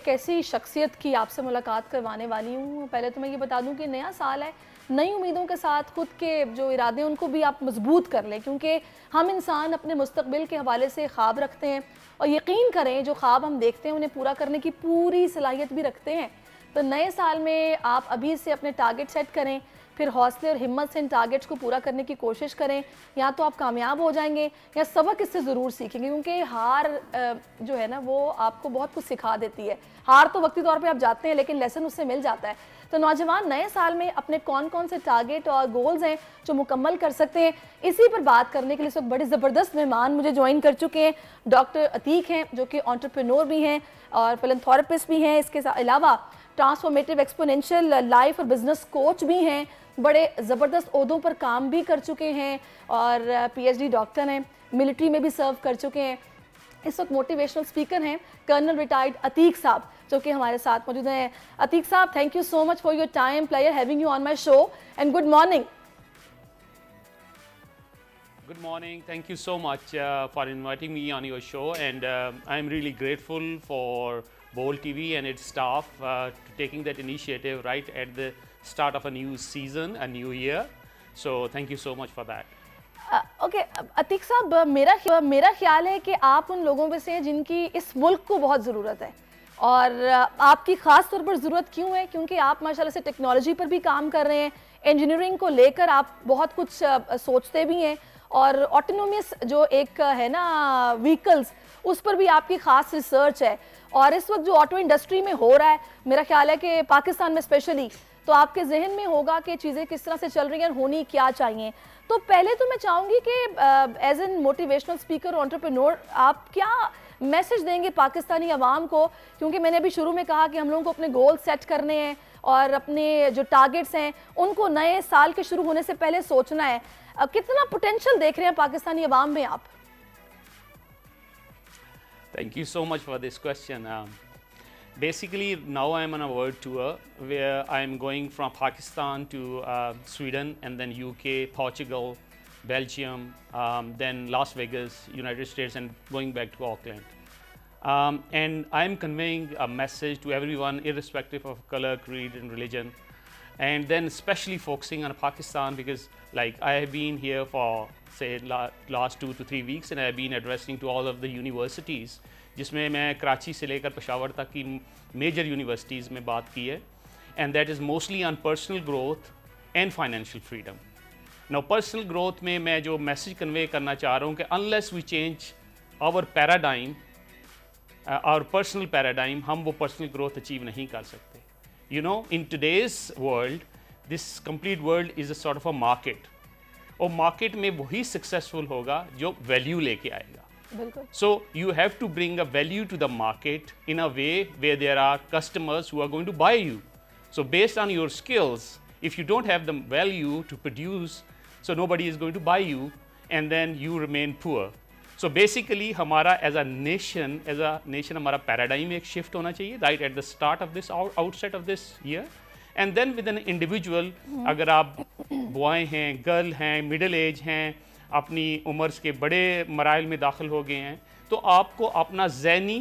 एक ऐसी शख्सियत की आपसे मुलाकात करवाने वाली हूँ। पहले तो मैं ये बता दूँ कि नया साल है, नई उम्मीदों के साथ खुद के जो इरादे हैं उनको भी आप मजबूत कर लें, क्योंकि हम इंसान अपने मुस्तकबिल के हवाले से ख्वाब रखते हैं और यकीन करें जो ख्वाब हम देखते हैं उन्हें पूरा करने की पूरी सलाहियत भी रखते हैं। तो नए साल में आप अभी से अपने टारगेट सेट करें, फिर हौसले और हिम्मत से इन टारगेट्स को पूरा करने की कोशिश करें। या तो आप कामयाब हो जाएंगे या सबक इससे ज़रूर सीखेंगे, क्योंकि हार जो है ना वो आपको बहुत कुछ सिखा देती है। हार तो वक्ती तौर पे आप जाते हैं लेकिन लेसन उससे मिल जाता है। तो नौजवान नए साल में अपने कौन कौन से टारगेट और गोल्स हैं जो मुकम्मल कर सकते हैं, इसी पर बात करने के लिए इस वक्त बड़े ज़बरदस्त मेहमान मुझे ज्वाइन कर चुके हैं। डॉक्टर अतीक हैं जो कि एंटरप्रेन्योर भी हैं और फिलैंथ्रोपिस्ट भी हैं। इसके अलावा ट्रांसफॉर्मेटिव एक्सपोनेंशियल लाइफ और बिजनेस कोच भी हैं, बड़े ज़बरदस्त ओहदों पर काम भी कर चुके हैं और पीएचडी डॉक्टर हैं, मिलिट्री में भी सर्व कर चुके हैं। इस वक्त मोटिवेशनल स्पीकर हैं कर्नल रिटायर्ड अतीक साहब जो कि हमारे साथ मौजूद हैं। अतीक साहब, thank you so much for your time, pleasure having you on my show and good morning. Good morning. Thank you so much for inviting me on your show, and I'm really grateful for Bold TV and its staff taking that initiative right at the start of a new season, a new year. So thank you so much for that. Okay Atiq साहब, मेरा ख्याल है कि आप उन लोगों में से हैं जिनकी इस मुल्क को बहुत ज़रूरत है। और आपकी ख़ास तौर पर ज़रूरत क्यों है? क्योंकि आप माशाल्लाह से टेक्नोलॉजी पर भी काम कर रहे हैं, इंजीनियरिंग को लेकर आप बहुत कुछ सोचते भी हैं और ऑटोनोमस जो एक है ना व्हीकल्स, उस पर भी आपकी ख़ास रिसर्च है। और इस वक्त जो ऑटो इंडस्ट्री में हो रहा है, मेरा ख्याल है कि पाकिस्तान में स्पेशली, तो आपके जहन में होगा कि चीज़ें किस तरह से चल रही हैं और होनी क्या चाहिए। तो पहले तो मैं चाहूँगी कि एज एन मोटिवेशनल स्पीकर और एंटरप्रेन्योर आप क्या मैसेज देंगे पाकिस्तानी अवाम को, क्योंकि मैंने अभी शुरू में कहा कि हम लोगों को अपने गोल सेट करने हैं और अपने जो टारगेट्स हैं उनको नए साल के शुरू होने से पहले सोचना है। कितना पोटेंशियल देख रहे हैं पाकिस्तानी अवाम में आप? Thank you so much for this question. Basically, now I'm on a world tour where I'm going from Pakistan to Sweden and then UK, Portugal, Belgium, then Las Vegas, United States, and going back to Auckland. And I'm conveying a message to everyone, irrespective of color, creed, and religion. And then especially focusing on Pakistan because like I have been here for say last 2 to 3 weeks and I have been addressing to all of the universities, जिसमें मैं कराची से लेकर पेशावर तक की major universities में बात की है, and that is mostly on personal growth and financial freedom. Now personal growth में मैं जो मैसेज कन्वे करना चाह रहा हूँ कि unless we change our paradigm, our personal paradigm, हम वो personal growth achieve नहीं कर सकते। You know, in today's world, this complete world is a sort of a market. और market में वही successful होगा जो value लेके आएगा। So you have to bring a value to the market in a way where there are customers who are going to buy you. So based on your skills, if you don't have the value to produce, so nobody is going to buy you, and then you remain poor. So basically हमारा as a nation हमारा paradigm एक shift होना चाहिए right at the start of this outset of this year, and then with an individual, अगर आप boy हैं, girl हैं, middle age हैं, अपनी उम्र के बड़े मराइल में दाखिल हो गए हैं, तो आपको अपना ज़हनी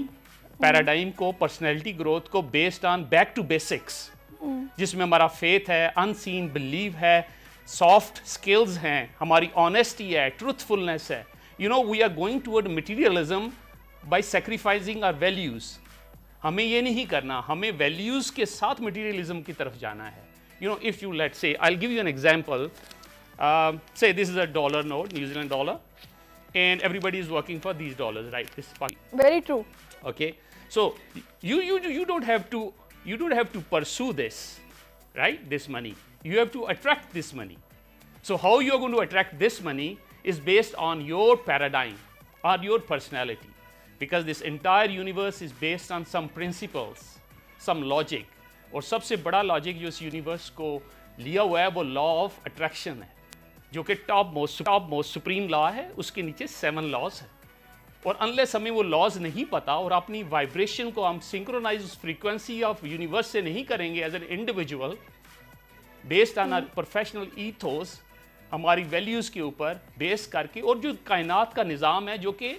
पैराडाइम को, पर्सनैलिटी ग्रोथ को based on back to basics, जिसमें हमारा फेथ है, अनसीन बिलीव है, सॉफ्ट स्किल्स हैं, हमारी ऑनेस्टी है, ट्रूथफुलनेस है। You know, we are going toward materialism by sacrificing our values. हमें ये नहीं करना, हमें values के साथ materialism की तरफ जाना है। You know, if you let's say, I'll give you an example. Say this is a dollar note, New Zealand dollar, and everybody is working for these dollars, right? This is very true. Okay, so you don't have to pursue this, right? This money, you have to attract this money. So how you are going to attract this money is based on your paradigm or your personality, because this entire universe is based on some principles, some logic, और सबसे बड़ा logic जो इस universe को लिया हुआ है वो लॉ ऑफ अट्रैक्शन है, जो कि टॉप मोस्ट सुप्रीम लॉ है, उसके नीचे 7 लॉज है। और अनलेस हमें वो लॉज नहीं पता और अपनी वाइब्रेशन को हम सिंक्रोनाइज उस फ्रीक्वेंसी ऑफ यूनिवर्स से नहीं करेंगे as an individual based on our professional ethos, हमारी वैल्यूज़ के ऊपर बेस करके, और जो कायनात का निज़ाम है जो कि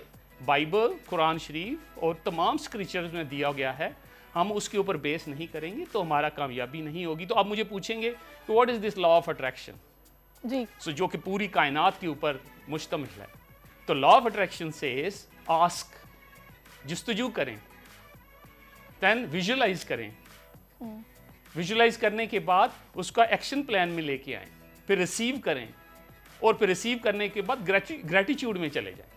बाइबल, कुरान शरीफ और तमाम स्क्रिप्चर्स में दिया गया है, हम उसके ऊपर बेस नहीं करेंगे तो हमारा कामयाबी नहीं होगी। तो आप मुझे पूछेंगे कि what is this law of attraction जी, सो जो कि पूरी कायनात के ऊपर मुश्तमिल है। तो law of attraction says ask, जस्तजू करें, देन विजुअलाइज करें, विजुअलाइज करने के बाद उसका एक्शन प्लान में लेके आएं, फिर रिसीव करें, और फिर रिसीव करने के बाद ग्रेटिट्यूड में चले जाएं,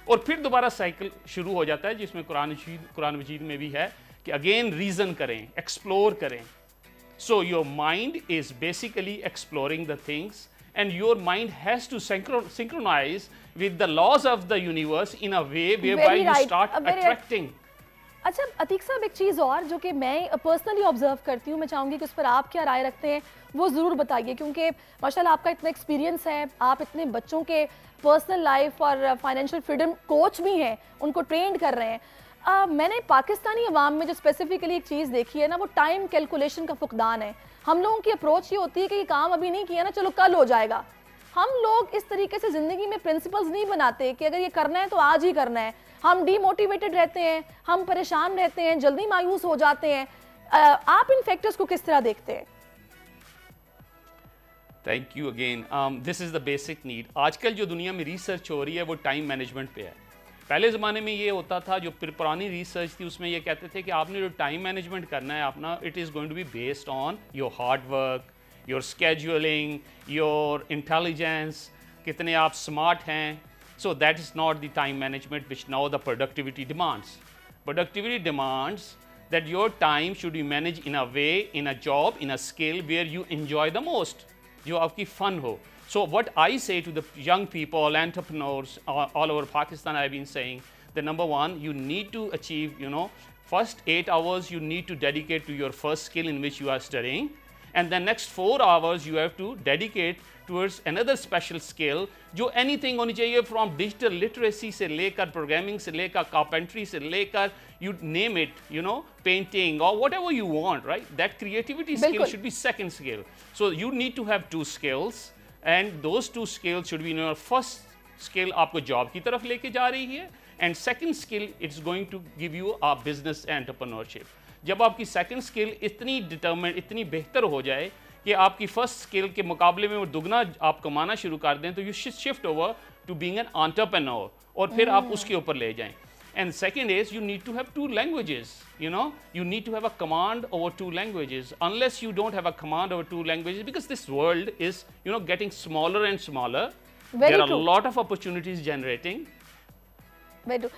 और फिर दोबारा साइकिल शुरू हो जाता है जिसमें कुरान मजीद में भी है कि अगेन रीजन करें, एक्सप्लोर करें। So your mind is basically exploring the things and your mind has to synchronize with the laws of the universe in a way whereby you start attracting. अच्छा अतीक साहब, एक चीज़ और जो कि मैं पर्सनली ऑब्जर्व करती हूँ, मैं चाहूँगी कि उस पर आप क्या राय रखते हैं वो ज़रूर बताइए, क्योंकि माशाल्लाह आपका इतना एक्सपीरियंस है, आप इतने बच्चों के पर्सनल लाइफ और फाइनेंशियल फ्रीडम कोच भी हैं, उनको ट्रेंड कर रहे हैं। मैंने पाकिस्तानी अवाम में जो स्पेसिफिकली एक चीज़ देखी है ना, वो टाइम कैलकुलेशन का फुकदान है। हम लोगों की अप्रोच ये होती है कि ये काम अभी नहीं किया ना, चलो कल हो जाएगा। हम लोग इस तरीके से ज़िंदगी में प्रिंसिपल्स नहीं बनाते कि अगर ये करना है तो आज ही करना है। हम डीमोटिवेटेड रहते हैं, हम परेशान रहते हैं, जल्दी मायूस हो जाते हैं। आप इन फैक्टर्स को किस तरह देखते हैं? Thank you again. This is the basic need. आजकल जो दुनिया में रिसर्च हो रही है वो टाइम मैनेजमेंट पे है। पहले ज़माने में ये होता था, जो पुरानी रिसर्च थी उसमें ये कहते थे कि आपने जो टाइम मैनेजमेंट करना है अपना, it is going to be based on your hard work, your scheduling, your intelligence, कितने आप स्मार्ट हैं। So that is not the time management which now the productivity demands. Productivity demands that your time should be managed in a way, in a job, in a skill where you enjoy the most, जो आपकी fun हो। So what I say to the young people, entrepreneurs all over Pakistan, I've been saying that number one, you need to achieve, first 8 hours you need to dedicate to your first skill in which you are studying, and the next 4 hours you have to dedicate towards another special skill, जो anything होनी चाहिए, from digital literacy से लेकर programming से लेकर carpentry से लेकर you name it, painting or whatever you want, right? That creativity skill should be second skill. So you need to have 2 skills, and those 2 skills should be your first skill आपको job की तरफ लेके जा रही है, and second skill it's going to give you a business entrepreneurship. जब आपकी second skill इतनी डिटरमिन, इतनी बेहतर हो जाए कि आपकी फर्स्ट स्किल के मुकाबले में वो दुगना आप कमाना शुरू कर दें, तो you shift over to being an entrepreneur, और फिर आप उसके ऊपर ले जाएं। And second is you need to have 2 languages, you need to have a command over 2 languages. Unless you don't have a command over 2 languages, because this world is getting smaller and smaller, there are a lot of opportunities generating. Very true.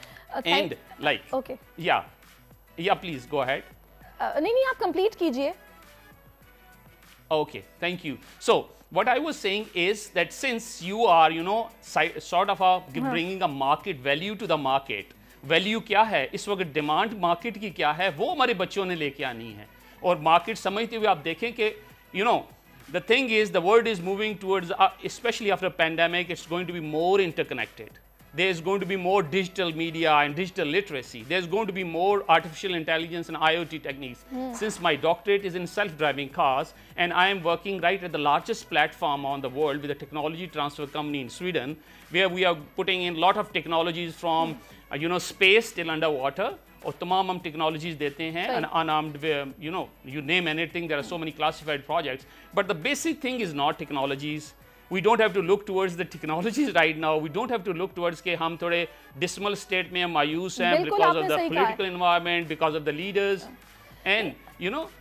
And like okay, yeah please go ahead. नहीं आप complete कीजिए। Okay, thank you. So what I was saying is that since you are sort of bringing a market value to the market, value क्या है इस वक्त, demand market की क्या है, वो हमारे बच्चों ने लेके आनी है। और मार्केट समझते हुए आप देखें कि the thing is the world is moving towards, especially after pandemic, it's going to be more interconnected. There's going to be more digital media and digital literacy. There's going to be more artificial intelligence and IoT techniques. Since my doctorate is in self-driving cars, and I am working right at the largest platform on the world with a technology transfer company in Sweden, where we are putting in a lot of technologies from space till underwater. और तमाम हम technologies देते हैं, unarmed, you name anything, there are so many classified projects. But the basic thing is not technologies. We don't have to look towards the technologies right now. We don't have to look towards कि हम थोड़े dismal state में मायूस हैं because of the political environment, because of the leaders, and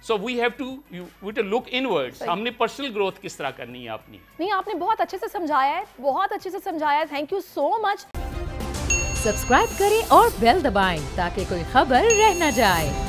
so we have to look inwards. हमने personal growth किस तरह करनी है अपनी। नहीं, आपने बहुत अच्छे से समझाया है, बहुत अच्छे से समझाया है। Thank you so much. Subscribe करें और बेल दबाएं ताकि कोई खबर रह न जाए।